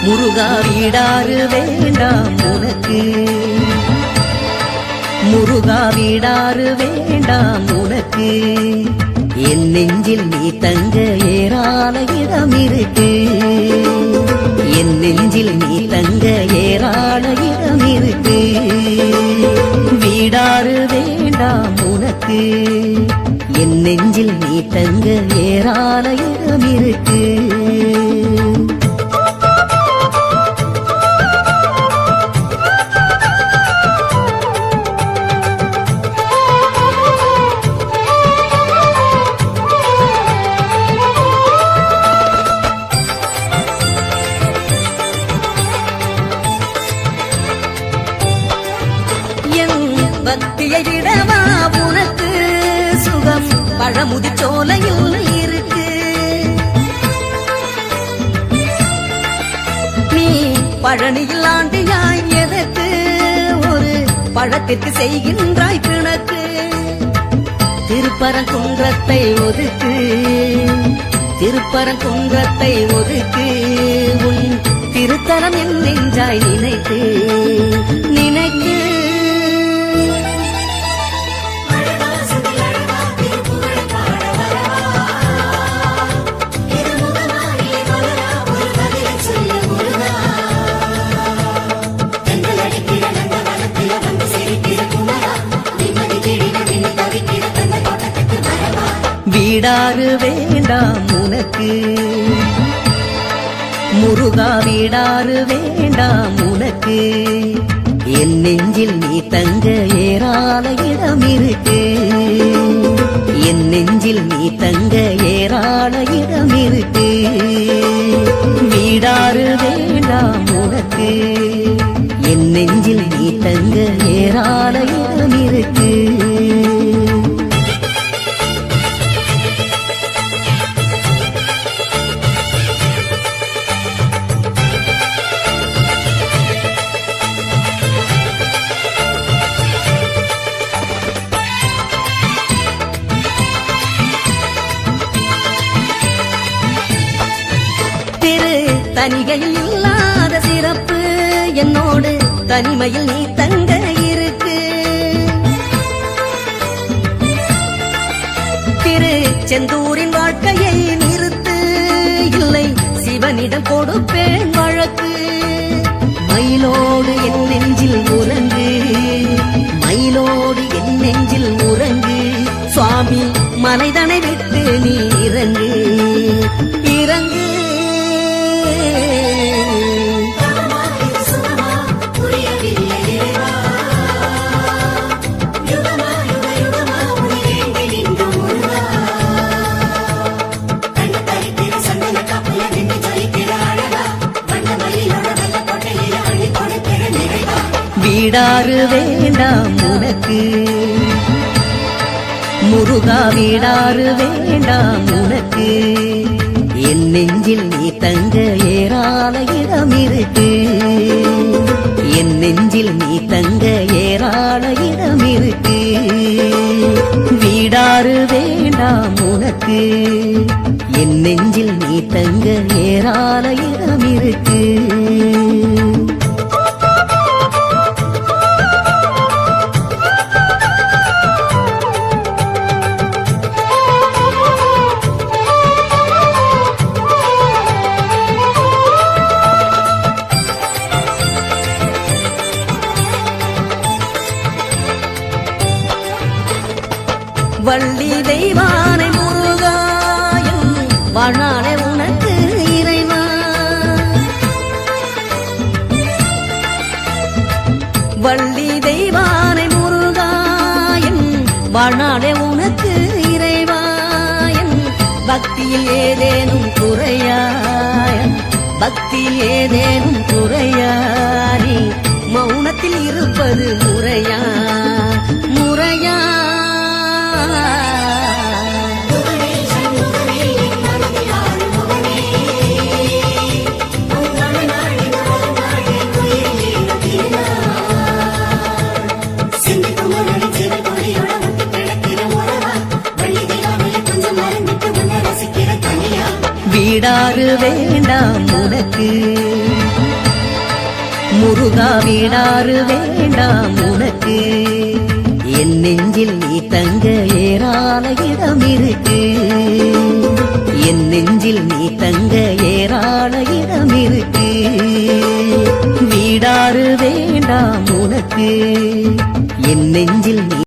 முருகா வீடாறு வேண்டாம் உனக்கு, முருகா வீடாறு வேண்டாம் உனக்கு. என் நெஞ்சில் நீ தங்க ஏராள இடம் இருக்கு, என் நெஞ்சில் நீ தங்க ஏராள இடம் இருக்கு. வீடாறு வேண்டாம் உனக்கு, என் நெஞ்சில் நீ தங்க ஏராள இடம் இருக்கு. பக்தியை விடவா உனக்கு சுகம் பழமுதி சோலையில் இருக்கு. நீ பழனியில் ஆண்டியாய் எதற்கு ஒரு பழத்திற்கு செய்கின்றாய் பிணக்கு. திருப்பரங்குன்றத்தை ஒதுக்கு, திருப்பரங்குன்றத்தை ஒதுக்கு. உன் திருத்தலம் என் நெஞ்சாய் நினைத்து நினைத்து வீடாறு வேண்டாம் உனக்கு, முருகா வீடாறு வேண்டாம் உனக்கு. என் நெஞ்சில் நீ தங்க ஏராள இடம் இருக்கு, என் நெஞ்சில் நீ தங்க ஏராள இடம் இருக்கு. வீடாறு வேண்டாம் உனக்கு, என் நெஞ்சில் நீ தங்க ஏராள இடம் இருக்கு. தனிகையில் இல்லாத சிறப்பு என்னோடு தனிமையில் நீ தங்க இருக்கு. திரு செந்தூரின் வாழ்க்கையை நிறுத்து, இல்லை சிவனிடம் கொடுப்பேன் வழக்கு. மயிலோடு என் நெஞ்சில் உறங்கு, மயிலோடு என் நெஞ்சில் உறங்கு. சுவாமி மலைதனை விட்டு நீ இறங்கு இறங்கு. வீடாறு வேண்டாம் உனக்கு, முருகா வீடாறு வேண்டாம் உனக்கு. என் நெஞ்சில் நீ தங்க ஏராள இடம் இருக்கு, என் நெஞ்சில் நீ தங்க ஏராள இடம் இருக்கு. வீடாறு வேண்டாம் உனக்கு, என் நெஞ்சில் நீ தங்க ஏராள இடம் இருக்கு. வள்ளி தெய்வானை முருகாயும் வாழ்நாளே உனக்கு இறைவா. வள்ளி தெய்வானை முருகாயும் வாழ்நாளே உனக்கு இறைவாயன். பக்தியில் ஏதேனும் குறையாயன், பக்தியில் ஏதேனும் குறையாரி. மௌனத்தில் இருப்பது முறையா முறையா. வீடாறு வேண்டாம் உனக்கு, முருகா வீடாறு வேண்டாம் உனக்கு, என் நெஞ்சில் நீ தங்க ஏராள இடம் இருக்கு, என் நெஞ்சில் நீ தங்க ஏராள இடம் இருக்கு. வீடாறு வேண்டாம் உனக்கு, என் நெஞ்சில் நீ